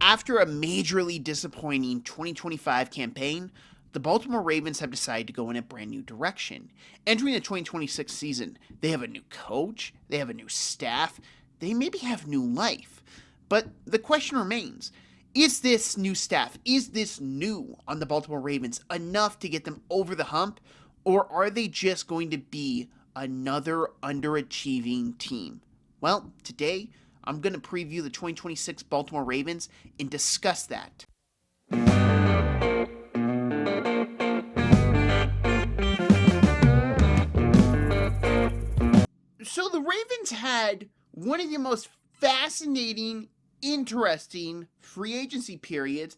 After a majorly disappointing 2025 campaign, the Baltimore Ravens have decided to go in a brand new direction. Entering the 2026 season, they have a new coach, they have a new staff, they maybe have new life. But the question remains, is this new staff, is this new on the Baltimore Ravens enough to get them over the hump, or are they just going to be another underachieving team? Well, today I'm going to preview the 2026 Baltimore Ravens and discuss that. So the Ravens had one of the most fascinating, interesting free agency periods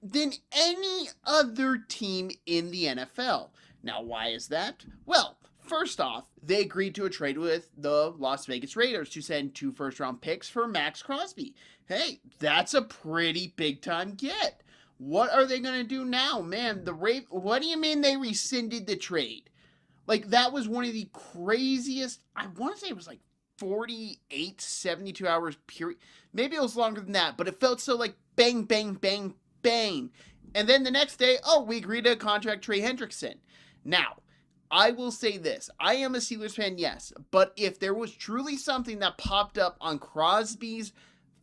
than any other team in the NFL. Now, why is that? Well, first off, they agreed to a trade with the Las Vegas Raiders to send 2 first-round picks for Maxx Crosby. Hey, that's a pretty big-time get. What are they going to do now? Man, what do you mean they rescinded the trade? Like, that was one of the craziest, I want to say it was like 48, 72 hours period. Maybe it was longer than that, but it felt so like bang, bang, bang, bang. And then the next day, we agreed to contract Trey Hendrickson. Now, I will say this. I am a Steelers fan, yes, but if there was truly something that popped up on Crosby's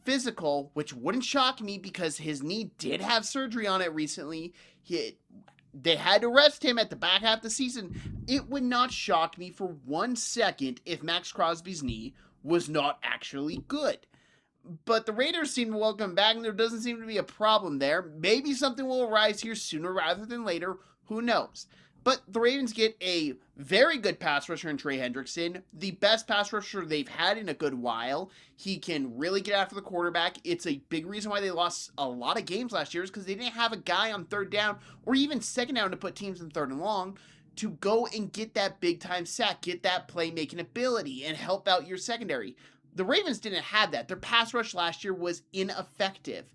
physical, which wouldn't shock me because his knee did have surgery on it recently, they had to rest him at the back half of the season. It would not shock me for 1 second if Maxx Crosby's knee was not actually good. But the Raiders seem to welcome him back, and there doesn't seem to be a problem there. Maybe something will arise here sooner rather than later. Who knows? But the Ravens get a very good pass rusher in Trey Hendrickson, the best pass rusher they've had in a good while. He can really get after the quarterback. It's a big reason why they lost a lot of games last year is because they didn't have a guy on third down or even second down to put teams in third and long to go and get that big-time sack, get that playmaking ability, and help out your secondary. The Ravens didn't have that. Their pass rush last year was ineffective.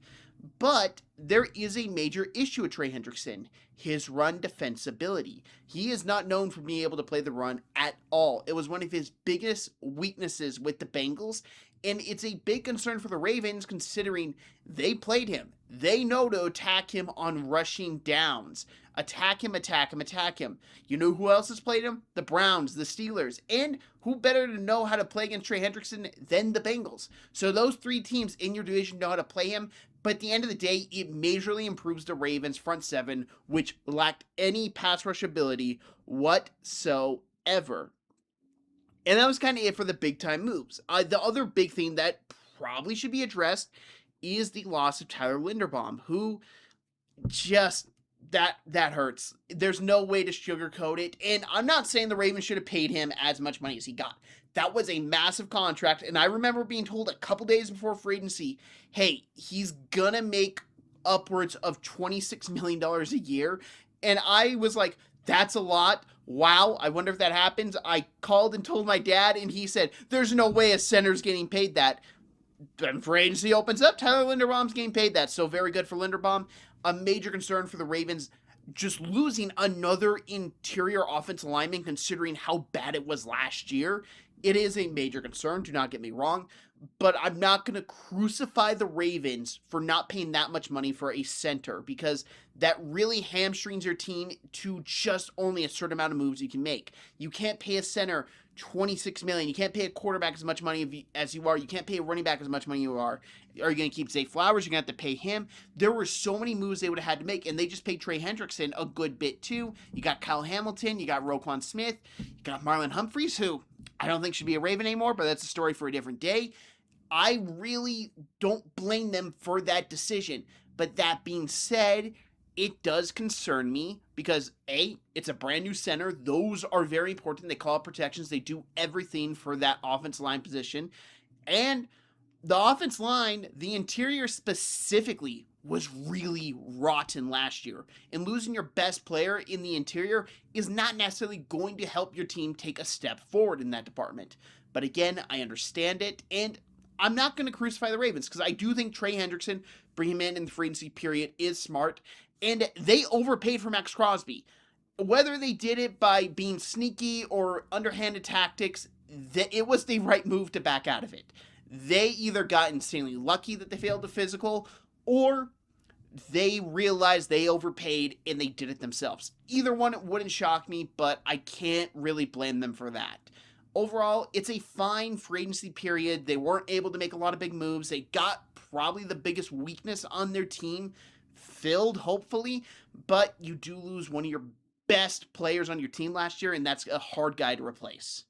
But there is a major issue with Trey Hendrickson, his run defensibility. He is not known for being able to play the run at all. It was one of his biggest weaknesses with the Bengals, and it's a big concern for the Ravens considering they played him. They know to attack him on rushing downs. Attack him, attack him, attack him. You know who else has played him? The Browns, the Steelers, and who better to know how to play against Trey Hendrickson than the Bengals? So those 3 teams in your division know how to play him. But at the end of the day, it majorly improves the Ravens' front 7, which lacked any pass rush ability whatsoever. And that was kind of it for the big-time moves. The other big thing that probably should be addressed is the loss of Tyler Linderbaum, who just, that hurts. There's no way to sugarcoat it. And I'm not saying the Ravens should have paid him as much money as he got. That was a massive contract, and I remember being told a couple days before free agency, hey, he's gonna make upwards of $26 million a year, and I was like, that's a lot. Wow, I wonder if that happens. I called and told my dad, and he said, there's no way a center's getting paid that. Then free agency opens up, Tyler Linderbaum's getting paid that, so very good for Linderbaum. A major concern for the Ravens, just losing another interior offensive lineman considering how bad it was last year. It is a major concern, do not get me wrong, but I'm not going to crucify the Ravens for not paying that much money for a center because that really hamstrings your team to just only a certain amount of moves you can make. You can't pay a center $26 million. You can't pay a quarterback as much money as you are. You can't pay a running back as much money you are. Are you going to keep Zay Flowers? You're going to have to pay him. There were so many moves they would have had to make, and they just paid Trey Hendrickson a good bit too. You got Kyle Hamilton. You got Roquan Smith. You got Marlon Humphreys, who I don't think should be a Raven anymore, but that's a story for a different day. I really don't blame them for that decision. But that being said, it does concern me because A, it's a brand new center. Those are very important. They call it protections. They do everything for that offensive line position. And the offense line, the interior specifically, was really rotten last year. And losing your best player in the interior is not necessarily going to help your team take a step forward in that department. But again, I understand it, and I'm not going to crucify the Ravens because I do think Trey Hendrickson, bring him in the free agency period, is smart. And they overpaid for Maxx Crosby. Whether they did it by being sneaky or underhanded tactics, it was the right move to back out of it. They either got insanely lucky that they failed the physical, or they realized they overpaid and they did it themselves. Either one wouldn't shock me, but I can't really blame them for that. Overall, it's a fine free agency period. They weren't able to make a lot of big moves. They got probably the biggest weakness on their team filled, hopefully, but you do lose one of your best players on your team last year, and that's a hard guy to replace.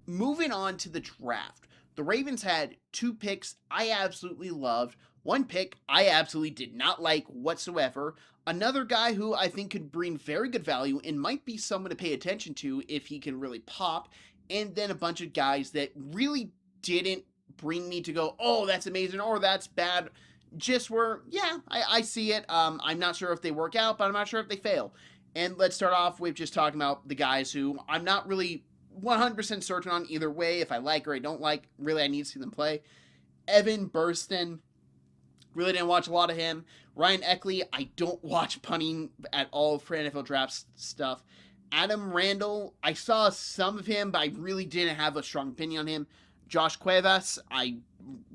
Moving on to the draft. The Ravens had two picks I absolutely loved. One pick I absolutely did not like whatsoever. Another guy who I think could bring very good value and might be someone to pay attention to if he can really pop. And then a bunch of guys that really didn't bring me to go, oh, that's amazing or that's bad. Just were, yeah, I see it. I'm not sure if they work out, but I'm not sure if they fail. And let's start off with just talking about the guys who I'm not really 100% certain on either way. If I like or I don't like, really, I need to see them play. Evan Burston, really didn't watch a lot of him. Ryan Eckley, I don't watch punting at all for NFL draft stuff. Adam Randall, I saw some of him, but I really didn't have a strong opinion on him. Josh Cuevas, I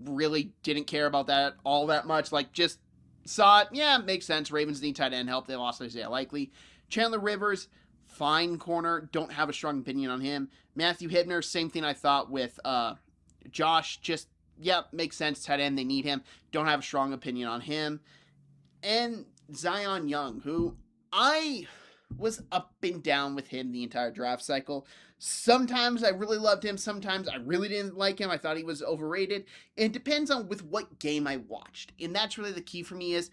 really didn't care about that all that much. Like, just saw it. Yeah, makes sense. Ravens need tight end help. They lost Isaiah Likely. Chandler Rivers, fine corner. Don't have a strong opinion on him. Matthew Hibner, same thing I thought with Josh. Just, yeah, makes sense. Tight end, they need him. Don't have a strong opinion on him. And Zion Young, who I was up and down with him the entire draft cycle. Sometimes I really loved him. Sometimes I really didn't like him. I thought he was overrated. It depends on with what game I watched. And that's really the key for me is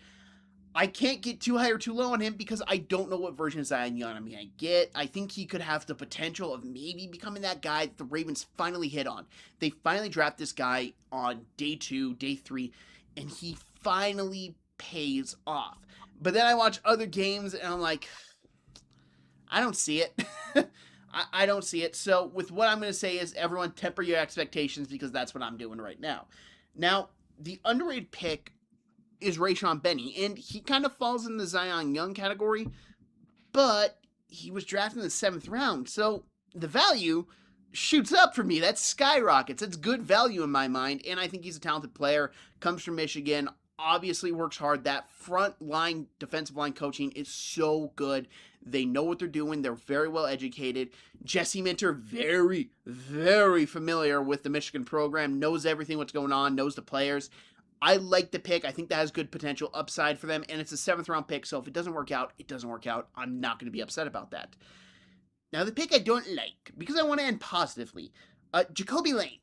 I can't get too high or too low on him because I don't know what version of Zion Young I'm going to get. I think he could have the potential of maybe becoming that guy that the Ravens finally hit on. They finally draft this guy on day 2, day 3, and he finally pays off. But then I watch other games and I'm like, I don't see it. I don't see it. So with what I'm going to say is everyone temper your expectations because that's what I'm doing right now. Now, the underrated pick is Rayshon Benny, and he kind of falls in the Zion Young category, but he was drafted in the 7th round, so the value shoots up for me. That skyrockets. That's good value in my mind, and I think he's a talented player, comes from Michigan, obviously works hard. That front line, defensive line coaching is so good. They know what they're doing. They're very well educated. Jesse Minter, very, very familiar with the Michigan program, knows everything what's going on, knows the players. I like the pick. I think that has good potential upside for them, and it's a 7th round pick, so if it doesn't work out, it doesn't work out. I'm not going to be upset about that. Now, the pick I don't like, because I want to end positively, Jacoby Lane.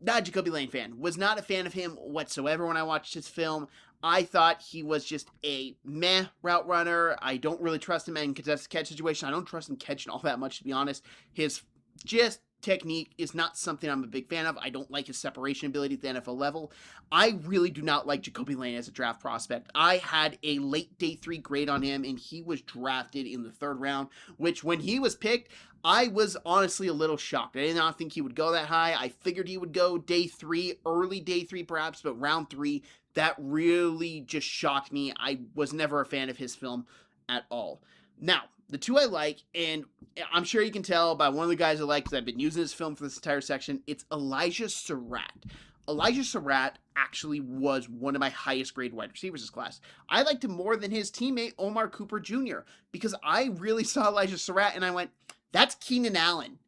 Not a Jacoby Lane fan. Was not a fan of him whatsoever when I watched his film. I thought he was just a meh route runner. I don't really trust him in contested catch situation. I don't trust him catching all that much, to be honest. His just technique is not something I'm a big fan of. I don't like his separation ability at the NFL level. I really do not like Jacoby Lane as a draft prospect. I had a late day 3 grade on him, and he was drafted in the 3rd round, which when he was picked, I was honestly a little shocked. I did not think he would go that high. I figured he would go day 3, early day 3 perhaps, but round 3, that really just shocked me. I was never a fan of his film at all. Now, the two I like, and I'm sure you can tell by one of the guys I like because I've been using this film for this entire section, it's Elijah Surratt. Elijah Surratt actually was one of my highest grade wide receivers this class. I liked him more than his teammate Omar Cooper Jr. because I really saw Elijah Surratt and I went, that's Keenan Allen.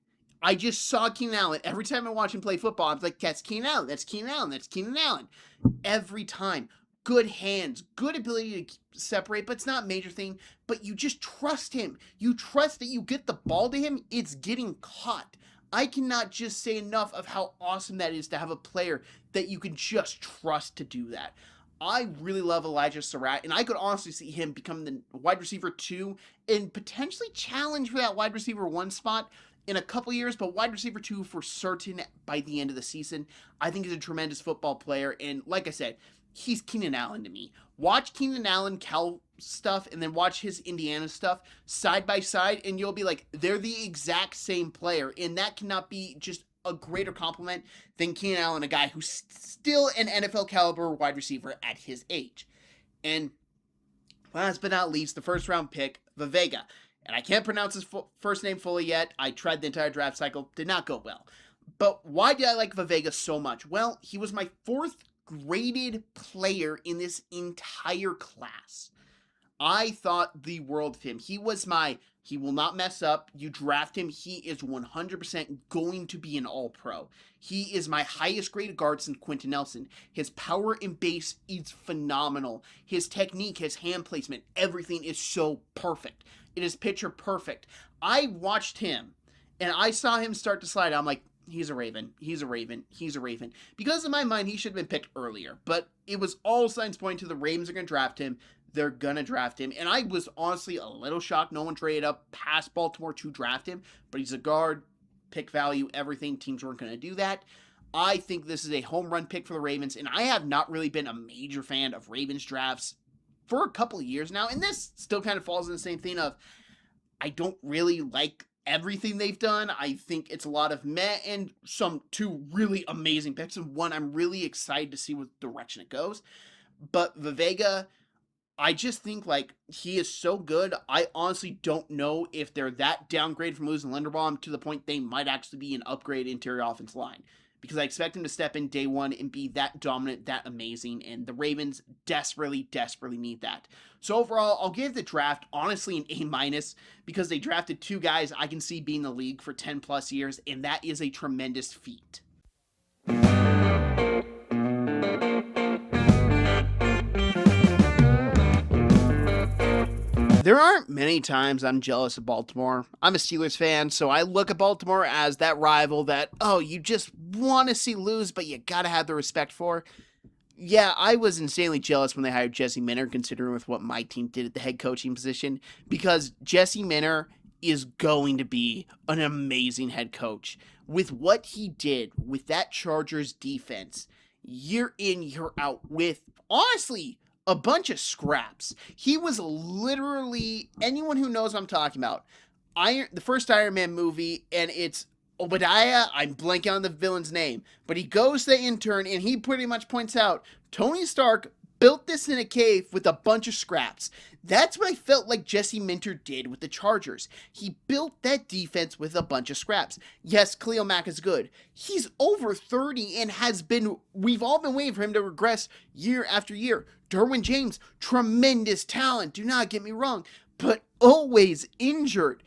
I just saw Keenan Allen. Every time I watch him play football, I'm like, that's Keenan Allen, that's Keenan Allen, that's Keenan Allen. Every time. Good hands, good ability to separate, but it's not a major thing. But you just trust him. You trust that you get the ball to him, it's getting caught. I cannot just say enough of how awesome that is to have a player that you can just trust to do that. I really love Elijah Surratt, and I could honestly see him become the wide receiver 2 and potentially challenge for that wide receiver 1 spot in a couple years, but wide receiver 2 for certain by the end of the season. I think he's a tremendous football player, and like I said, he's Keenan Allen to me. Watch Keenan Allen Cal stuff and then watch his Indiana stuff side by side, and you'll be like, they're the exact same player, and that cannot be just a greater compliment than Keenan Allen, a guy who's still an NFL caliber wide receiver at his age. And last but not least, the 1st round pick, Vega. And I can't pronounce his first name fully yet. I tried the entire draft cycle, did not go well. But why did I like Vivega so much? Well, he was my 4th graded player in this entire class. I thought the world of him. He will not mess up. You draft him, he is 100% going to be an all-pro. He is my highest graded guard since Quentin Nelson. His power and base is phenomenal. His technique, his hand placement, everything is so perfect. It is picture perfect. I watched him, and I saw him start to slide. I'm like, he's a Raven. He's a Raven. He's a Raven. Because in my mind, he should have been picked earlier. But it was all signs pointing to the Ravens are going to draft him. They're going to draft him. And I was honestly a little shocked no one traded up past Baltimore to draft him. But he's a guard, pick value, everything. Teams weren't going to do that. I think this is a home run pick for the Ravens. And I have not really been a major fan of Ravens drafts for a couple of years now. And this still kind of falls in the same thing of I don't really like everything they've done. I think it's a lot of meh and some 2 really amazing picks. And one I'm really excited to see what direction it goes. But Vivega, I just think, like, he is so good. I honestly don't know if they're that downgraded from losing Linderbaum to the point they might actually be an upgrade interior offense line. Because I expect him to step in day one and be that dominant, that amazing, and the Ravens desperately, desperately need that. So overall, I'll give the draft, honestly, an A-, because they drafted 2 guys I can see being in the league for 10-plus years, and that is a tremendous feat. There aren't many times I'm jealous of Baltimore. I'm a Steelers fan, so I look at Baltimore as that rival that, you just want to see lose, but you gotta have the respect for. Yeah, I was insanely jealous when they hired Jesse Minter, considering with what my team did at the head coaching position, because Jesse Minter is going to be an amazing head coach. With what he did with that Chargers defense, year in, year out, with, honestly, a bunch of scraps. He was literally, anyone who knows what I'm talking about, the first Iron Man movie, and it's Obadiah, I'm blanking on the villain's name, but he goes to the intern and he pretty much points out, Tony Stark built this in a cave with a bunch of scraps. That's what I felt like Jesse Minter did with the Chargers. He built that defense with a bunch of scraps. Yes, Khalil Mack is good. He's over 30 and we've all been waiting for him to regress year after year. Derwin James, tremendous talent, do not get me wrong, but always injured.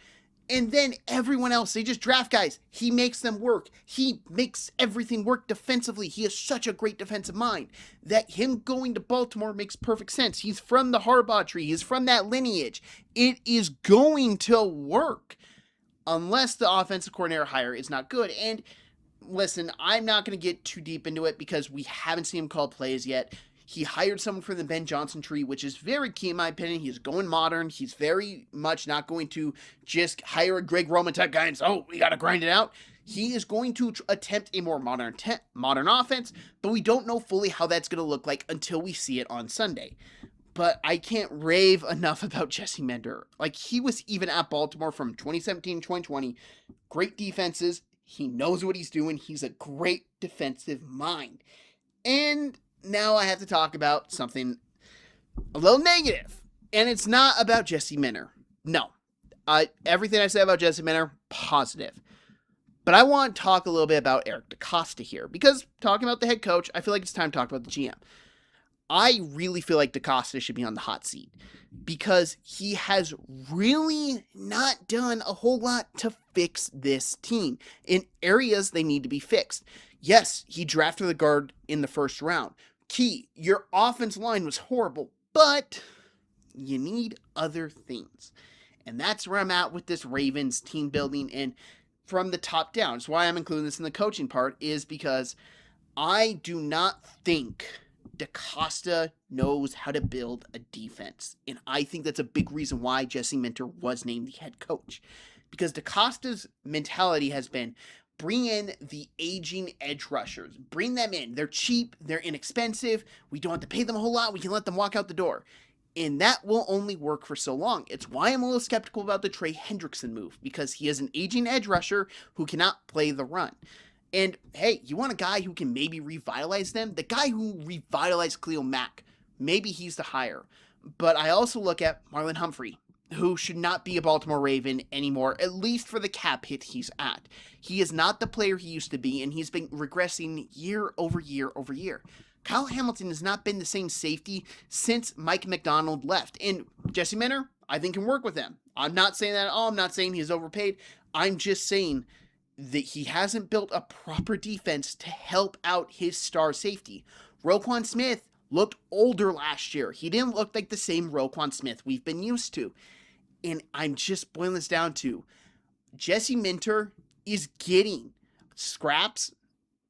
And then everyone else, they just draft guys. He makes them work. He makes everything work defensively. He has such a great defensive mind that him going to Baltimore makes perfect sense. He's from the Harbaugh tree. He's from that lineage. It is going to work unless the offensive coordinator hire is not good. And listen, I'm not going to get too deep into it because we haven't seen him call plays yet. He hired someone from the Ben Johnson tree, which is very key in my opinion. He's going modern. He's very much not going to just hire a Greg Roman type guy and say, we got to grind it out. He is going to attempt a more modern offense, but we don't know fully how that's going to look like until we see it on Sunday. But I can't rave enough about Jesse Minter. Like, he was even at Baltimore from 2017 to 2020. Great defenses. He knows what he's doing. He's a great defensive mind. And now I have to talk about something a little negative. And it's not about Jesse Minter. No. Everything I say about Jesse Minter, positive. But I want to talk a little bit about Eric DeCosta here. Because talking about the head coach, I feel like it's time to talk about the GM. I really feel like DeCosta should be on the hot seat. Because he has really not done a whole lot to fix this team in areas they need to be fixed. Yes, he drafted the guard in the first round. Key, your offense line was horrible, but you need other things. And that's where I'm at with this Ravens team building and from the top down. It's why I'm including this in the coaching part is because I do not think DeCosta knows how to build a defense. And I think that's a big reason why Jesse Minter was named the head coach. Because DeCosta's mentality has been, bring in the aging edge rushers. Bring them in. They're cheap. They're inexpensive. We don't have to pay them a whole lot. We can let them walk out the door. And that will only work for so long. It's why I'm a little skeptical about the Trey Hendrickson move. Because he is an aging edge rusher who cannot play the run. And, hey, you want a guy who can maybe revitalize them? The guy who revitalized Khalil Mack. Maybe he's the hire. But I also look at Marlon Humphrey. who should not be a Baltimore Raven anymore, at least for the cap hit he's at. He is not the player he used to be, and he's been regressing year over year over year. Kyle Hamilton has not been the same safety since Mike Macdonald left. And Jesse Minter, I think, can work with him. I'm not saying that at all. I'm not saying he's overpaid. I'm just saying that he hasn't built a proper defense to help out his star safety. Roquan Smith looked older last year. He didn't look like the same Roquan Smith we've been used to. And I'm just boiling this down to Jesse Minter is getting scraps,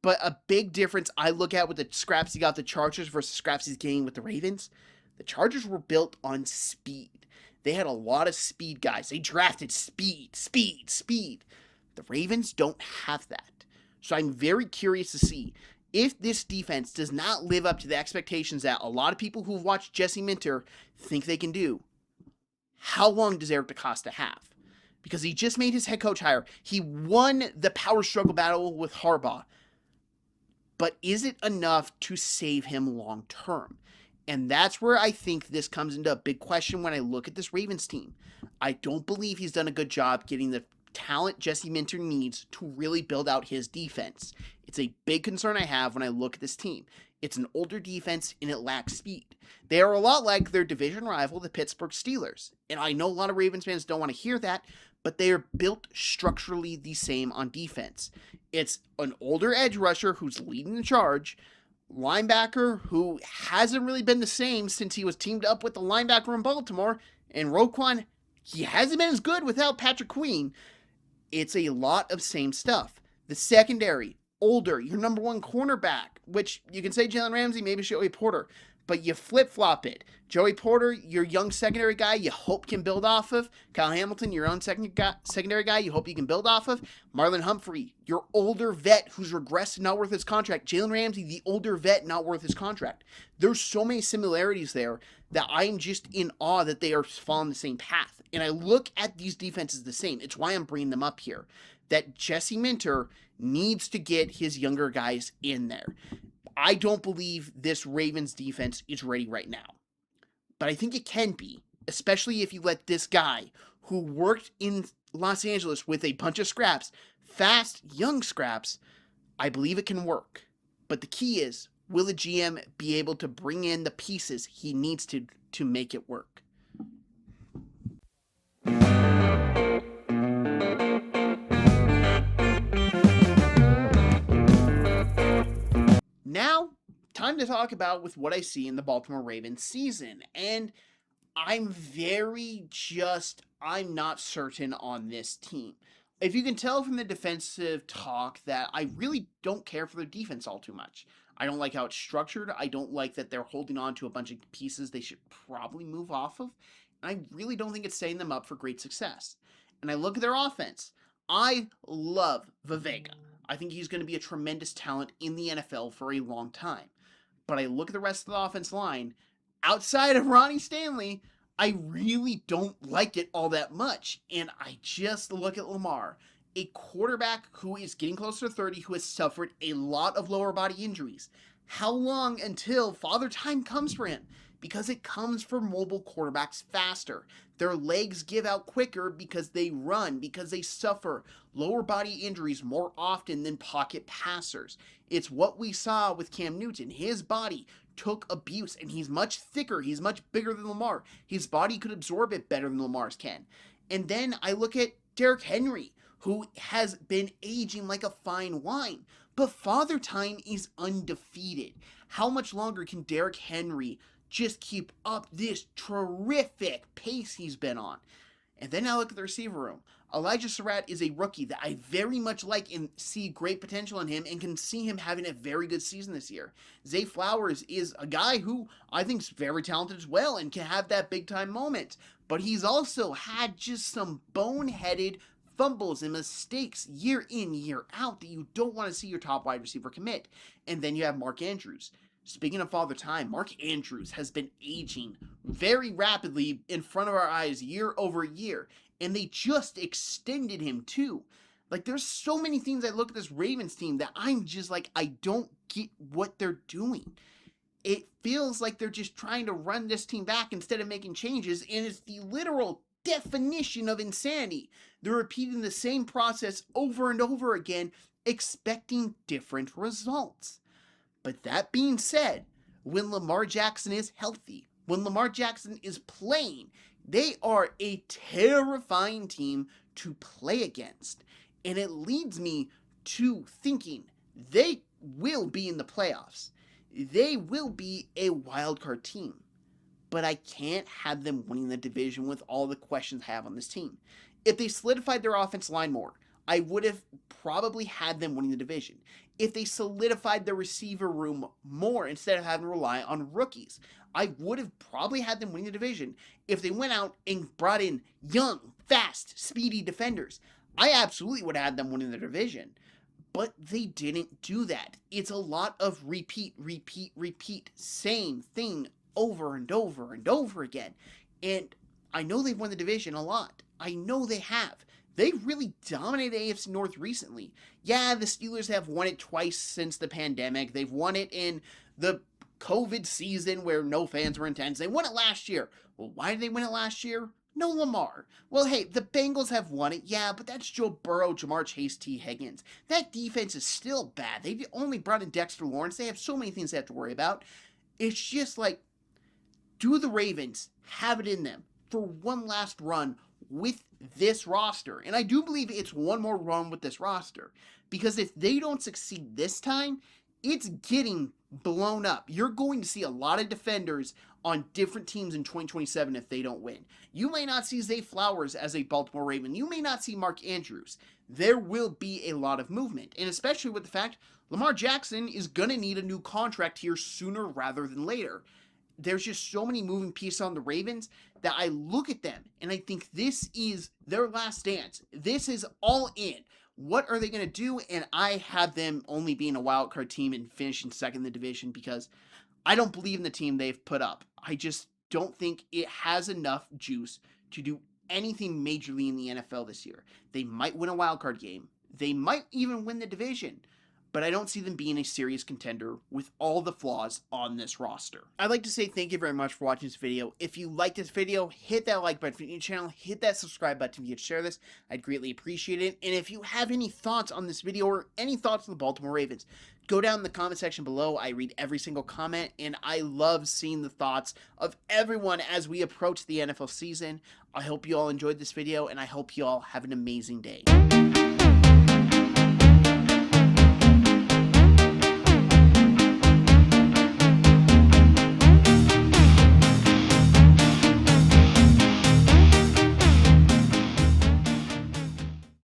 but a big difference I look at with the scraps he got with the Chargers versus scraps he's getting with the Ravens, the Chargers were built on speed. They had a lot of speed guys. They drafted speed. The Ravens don't have that. So I'm very curious to see if this defense does not live up to the expectations that a lot of people who've watched Jesse Minter think they can do. How long does Eric DeCosta have? Because he just made his head coach hire. He won the power struggle battle with Harbaugh. But is it enough to save him long term? And that's where I think this comes into a big question when I look at this Ravens team. I don't believe he's done a good job getting the talent Jesse Minter needs to really build out his defense. It's a big concern I have when I look at this team. It's an older defense and it lacks speed. They are a lot like their division rival, the Pittsburgh Steelers. And I know a lot of Ravens fans don't want to hear that, but they are built structurally the same on defense. It's an older edge rusher who's leading the charge, linebacker who hasn't really been the same since he was teamed up with the linebacker in Baltimore, and Roquan, he hasn't been as good without Patrick Queen. It's a lot of same stuff. The secondary, older, your number one cornerback, which you can say Jalen Ramsey, maybe Joey Porter, but you flip-flop it. Joey Porter, your young secondary guy, you hope can build off of. Kyle Hamilton, your own secondary guy, you hope you can build off of. Marlon Humphrey, your older vet who's regressed, not worth his contract. Jalen Ramsey, the older vet, not worth his contract. There's so many similarities there that I'm just in awe that they are following the same path. And I look at these defenses the same. It's why I'm bringing them up here. That Jesse Minter needs to get his younger guys in there. I don't believe this Ravens defense is ready right now. But I think it can be, especially if you let this guy who worked in Los Angeles with a bunch of scraps, fast, young scraps, I believe it can work. But the key is, will the GM be able to bring in the pieces he needs to make it work? Now, time to talk about with what I see in the Baltimore Ravens season. And I'm not certain on this team. If you can tell from the defensive talk that I really don't care for their defense all too much. I don't like how it's structured. I don't like that they're holding on to a bunch of pieces they should probably move off of. And I really don't think it's setting them up for great success. And I look at their offense. I love Vega. I think he's going to be a tremendous talent in the NFL for a long time. But I look at the rest of the offense line, outside of Ronnie Stanley, I really don't like it all that much. And I just look at Lamar, a quarterback who is getting closer to 30, who has suffered a lot of lower body injuries. How long until Father Time comes for him? Because it comes for mobile quarterbacks faster. Their legs give out quicker because they run, because they suffer lower body injuries more often than pocket passers. It's what we saw with Cam Newton. His body took abuse, and he's much thicker. He's much bigger than Lamar. His body could absorb it better than Lamar's can. And then I look at Derrick Henry, who has been aging like a fine wine. But Father Time is undefeated. How much longer can Derrick Henry just keep up this terrific pace he's been on? And then I look at the receiver room. Elijah Surratt is a rookie that I very much like and see great potential in him and can see him having a very good season this year. Zay Flowers is a guy who I think is very talented as well and can have that big time moment. But he's also had just some boneheaded fumbles and mistakes year in, year out that you don't want to see your top wide receiver commit. And then you have Mark Andrews. Speaking of Father Time, Mark Andrews has been aging very rapidly in front of our eyes year over year. And they just extended him too. Like, there's so many things I look at this Ravens team that I'm just like, I don't get what they're doing. It feels like they're just trying to run this team back instead of making changes. And it's the literal definition of insanity. They're repeating the same process over and over again, expecting different results. But that being said, when Lamar Jackson is healthy, when Lamar Jackson is playing, they are a terrifying team to play against. And it leads me to thinking they will be in the playoffs. They will be a wildcard team. But I can't have them winning the division with all the questions I have on this team. If they solidified their offensive line more, I would have probably had them winning the division. If they solidified their receiver room more instead of having to rely on rookies, I would have probably had them winning the division. If they went out and brought in young, fast, speedy defenders, I absolutely would have had them winning the division. But they didn't do that. It's a lot of repeat, same thing over and over and over again. And I know they've won the division a lot. I know they have. They really dominated AFC North recently. Yeah, the Steelers have won it twice since the pandemic. They've won it in the COVID season where no fans were in attendance. They won it last year. Well, why did they win it last year? No Lamar. Well, hey, the Bengals have won it, yeah, but that's Joe Burrow, Jamar Chase, T. Higgins. That defense is still bad. They've only brought in Dexter Lawrence. They have so many things they have to worry about. It's just like, do the Ravens have it in them for one last run with this roster? And I do believe it's one more run with this roster, because if they don't succeed this time, it's getting blown up. You're going to see a lot of defenders on different teams in 2027 if they don't win. You may not see Zay Flowers as a Baltimore Raven. You may not see Mark Andrews. There will be a lot of movement, and especially with the fact Lamar Jackson is going to need a new contract here sooner rather than later. There's just so many moving pieces on the Ravens that I look at them and I think this is their last dance. This is all in. What are they going to do? And I have them only being a wild card team and finishing second in the division because I don't believe in the team they've put up. I just don't think it has enough juice to do anything majorly in the NFL this year. They might win a wild card game. They might even win the division. But I don't see them being a serious contender with all the flaws on this roster. I'd like to say thank you very much for watching this video. If you liked this video, hit that like button for the channel, hit that subscribe button if you could share this. I'd greatly appreciate it. And if you have any thoughts on this video or any thoughts on the Baltimore Ravens, go down in the comment section below. I read every single comment, and I love seeing the thoughts of everyone as we approach the NFL season. I hope you all enjoyed this video, and I hope you all have an amazing day.